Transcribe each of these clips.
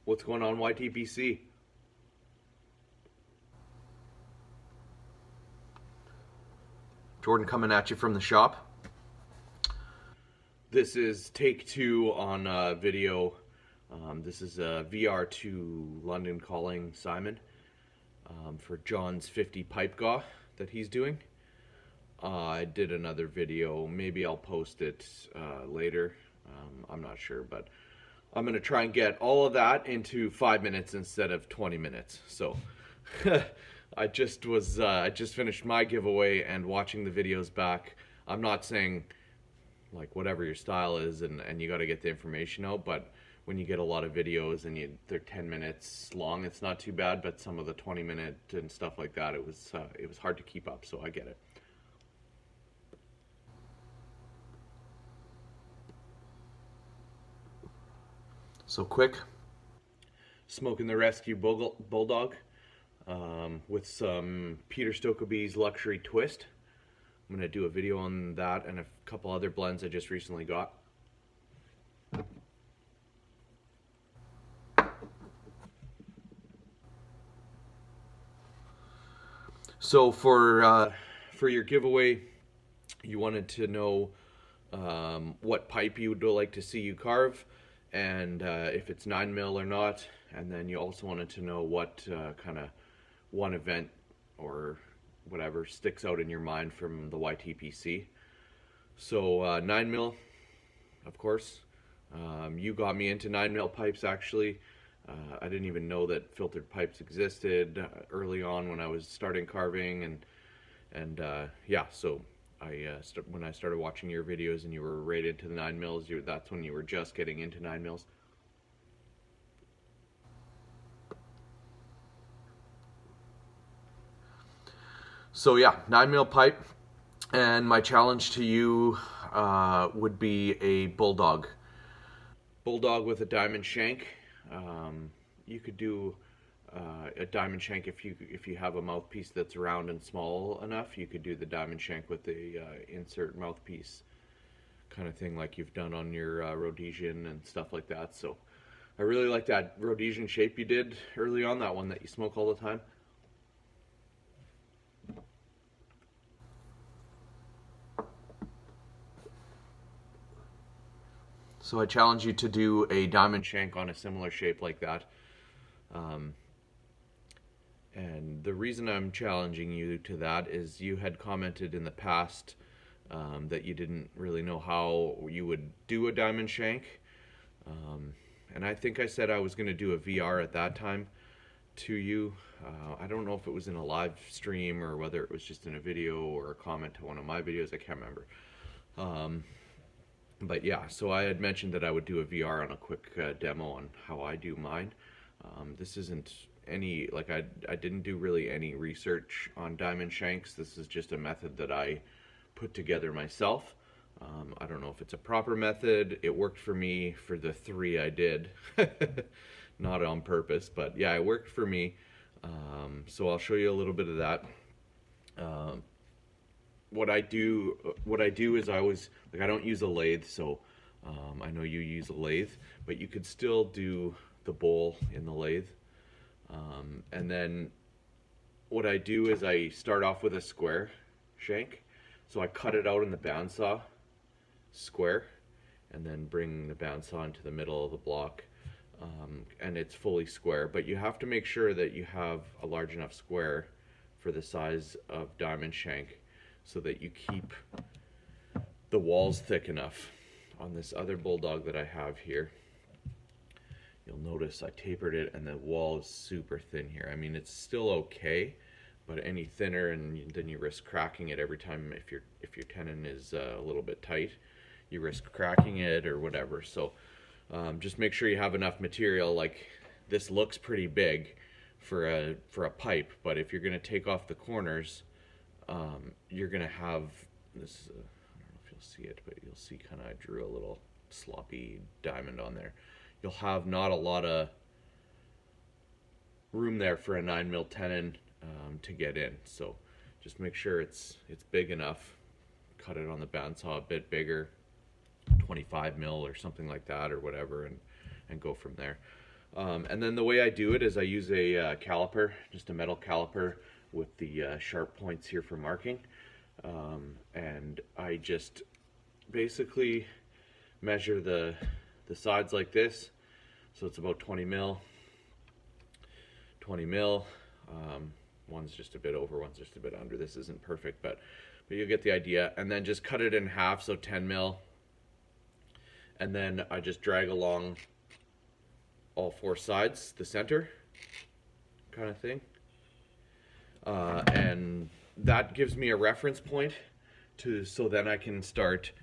What's going on, YTPC? Jordan coming at you from the shop. This is take two on video. This is a VR to London calling Simon for John's 50 pipe GAW that he's doing. I did another video. Maybe I'll post it later. I'm not sure, but I'm going to try and get all of that into 5 minutes instead of 20 minutes. So I just finished my giveaway and watching the videos back. I'm not saying like whatever your style is and you got to get the information out, but when you get a lot of videos and they're 10 minutes long, it's not too bad, but some of the 20-minute and stuff like that, it was hard to keep up, so I get it. So quick, smoking the Rescue Bulldog with some Peter Stokoby's Luxury Twist. I'm going to do a video on that and a couple other blends I just recently got. So for your giveaway, you wanted to know what pipe you would like to see you carve, and if it's 9mm or not, and then you also wanted to know what kind of one event or whatever sticks out in your mind from the YTPC. So 9mm, of course. You got me into 9mm pipes actually. I didn't even know that filtered pipes existed early on when I was starting carving, and yeah, so when I started watching your videos and you were right into the 9mm, that's when you were just getting into 9mm. So yeah, 9mm pipe, and my challenge to you would be a bulldog with a diamond shank. You could do a diamond shank if you have a mouthpiece that's round and small enough. You could do the diamond shank with the insert mouthpiece kind of thing, like you've done on your Rhodesian and stuff like that. So I really like that Rhodesian shape you did early on, that one that you smoke all the time. So I challenge you to do a diamond shank on a similar shape like that. And the reason I'm challenging you to that is you had commented in the past that you didn't really know how you would do a diamond shank. And I think I said I was going to do a VR at that time to you. I don't know if it was in a live stream or whether it was just in a video or a comment to one of my videos. I can't remember. But yeah, so I had mentioned that I would do a VR on a quick demo on how I do mine. This isn't any, like I didn't do really any research on diamond shanks. This is just a method that I put together myself. I don't know if it's a proper method. It worked for me for the 3 I did. Not on purpose, but yeah, it worked for me. So I'll show you a little bit of that. What I do is I always, like, I don't use a lathe, so I know you use a lathe, but you could still do the bowl in the lathe. And then what I do is I start off with a square shank, so I cut it out in the bandsaw square and then bring the bandsaw into the middle of the block, and it's fully square, but you have to make sure that you have a large enough square for the size of diamond shank so that you keep the walls thick enough. On this other bulldog that I have here, you'll notice I tapered it and the wall is super thin here. I mean, it's still okay, but any thinner and then you risk cracking it every time. If your tenon is a little bit tight, you risk cracking it or whatever. So just make sure you have enough material. Like, this looks pretty big for a pipe, but if you're going to take off the corners, you're going to have this, I don't know if you'll see it, but you'll see kind of I drew a little sloppy diamond on there. You'll have not a lot of room there for a 9mm tenon to get in. So just make sure it's big enough. Cut it on the bandsaw a bit bigger, 25mm or something like that or whatever, and go from there. And then the way I do it is I use a caliper, just a metal caliper with the sharp points here for marking. And I just basically measure the sides like this. So it's about 20 mil. 20 mil. One's just a bit over, one's just a bit under. This isn't perfect, but you get the idea. And then just cut it in half, so 10 mil. And then I just drag along all four sides, the center kind of thing. And that gives me a reference point so then I can start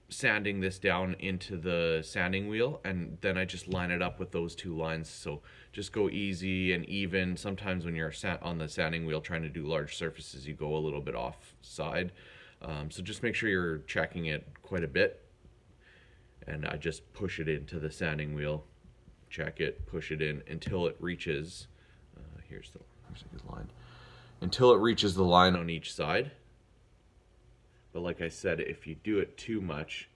sanding this down into the sanding wheel, and then I just line it up with those two lines. So just go easy and even. Sometimes when you're on the sanding wheel trying to do large surfaces, you go a little bit offside. So just make sure you're checking it quite a bit. And I just push it into the sanding wheel, check it, push it in until it reaches, here's a good line, until it reaches the line on each side. But like I said, if you do it too much,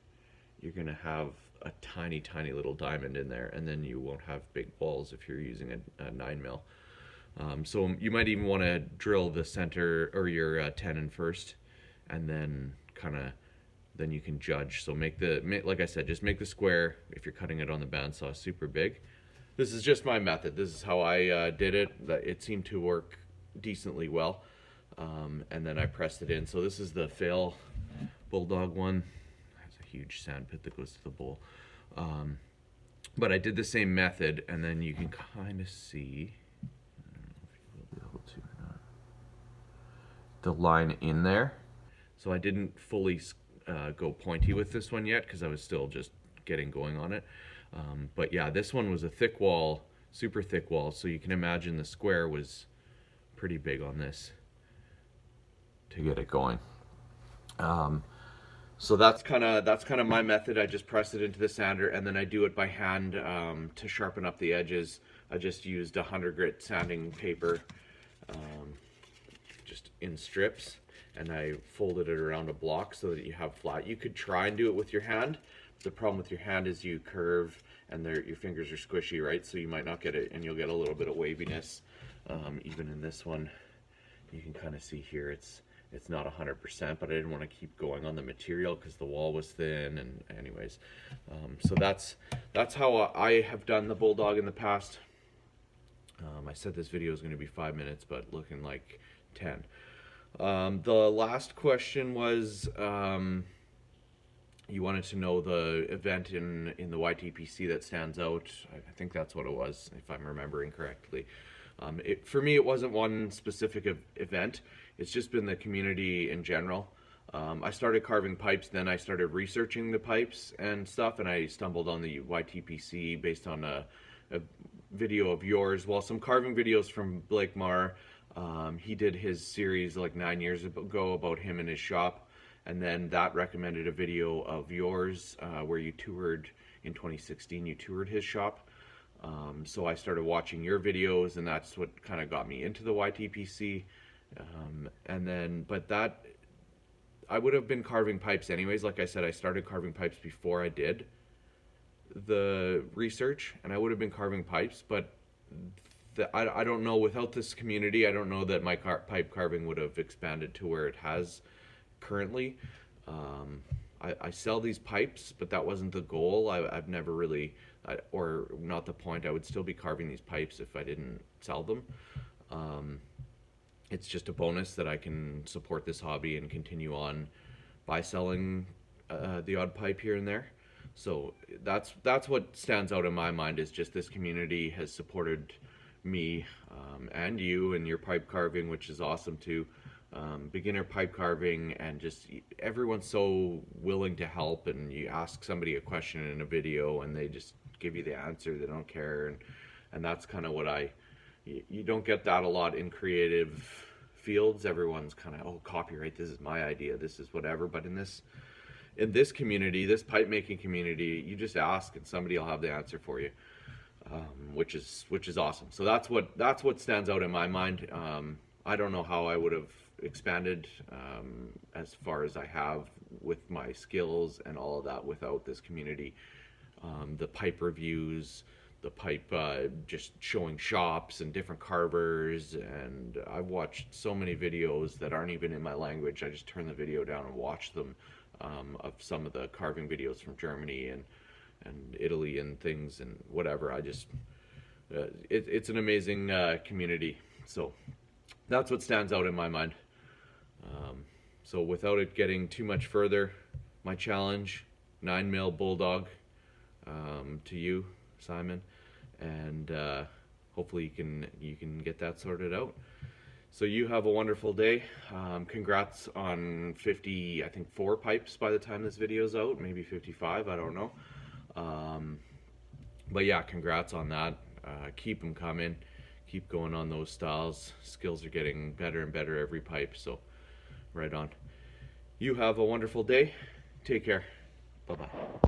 you're gonna have a tiny, tiny little diamond in there, and then you won't have big balls if you're using a 9 mil. So you might even want to drill the center or your tenon first, and then then you can judge. So like I said, just make the square if you're cutting it on the bandsaw super big. This is just my method. This is how I did it. It seemed to work decently well. And then I pressed it in. So this is the fail bulldog one. There's a huge sand pit that goes to the bowl. But I did the same method, and then you can kind of see, I don't know if you will be able to or not, the line in there. So I didn't fully go pointy with this one yet because I was still just getting going on it. But yeah, this one was a thick wall, super thick wall. So you can imagine the square was pretty big on this to get it going. So that's kind of my method. I just press it into the sander, and then I do it by hand to sharpen up the edges. I just used 100 grit sanding paper, just in strips, and I folded it around a block so that you have flat. You could try and do it with your hand. The problem with your hand is you curve, and your fingers are squishy, right? So you might not get it, and you'll get a little bit of waviness. Even in this one, you can kind of see here it's not 100%, but I didn't want to keep going on the material because the wall was thin. And anyways, so that's how I have done the bulldog in the past. I said this video is going to be 5 minutes, but looking like 10. The last question was, you wanted to know the event in the YTPC that stands out. I think that's what it was, if I'm remembering correctly. For me, it wasn't one specific event. It's just been the community in general. I started carving pipes, then I started researching the pipes and stuff, and I stumbled on the YTPC based on a video of yours. Well, some carving videos from Blake Marr. He did his series like 9 years ago about him and his shop, and then that recommended a video of yours where you toured in 2016. You toured his shop. So I started watching your videos, and that's what kind of got me into the YTPC. But I would have been carving pipes anyways. Like I said, I started carving pipes before I did the research, and I would have been carving pipes, but I don't know, without this community, I don't know that my pipe carving would have expanded to where it has currently. I sell these pipes, but that wasn't the goal. I've never really, or not the point. I would still be carving these pipes if I didn't sell them. It's just a bonus that I can support this hobby and continue on by selling the odd pipe here and there. So that's what stands out in my mind, is just this community has supported me and you and your pipe carving, which is awesome too. Beginner pipe carving, and just everyone's so willing to help, and you ask somebody a question in a video and they just give you the answer. They don't care, and that's kind of what you don't get that a lot in creative fields. Everyone's kind of, oh, copyright, this is my idea, this is whatever. But in this community, this pipe making community, you just ask and somebody will have the answer for you, which is awesome. So that's what stands out in my mind. I don't know how I would have expanded as far as I have with my skills and all of that without this community. The pipe reviews, the pipe, just showing shops and different carvers. And I've watched so many videos that aren't even in my language. I just turn the video down and watch them, of some of the carving videos from Germany and Italy and things and whatever. I just it's an amazing community. So that's what stands out in my mind. So without it getting too much further, my challenge, 9mm bulldog, to you, Simon, and hopefully you can get that sorted out. So you have a wonderful day. Congrats on 50, I think 4 pipes by the time this video's out, maybe 55, I don't know. But yeah, congrats on that. Keep them coming. Keep going on those styles. Skills are getting better and better every pipe, so right on. You have a wonderful day. Take care. Bye-bye.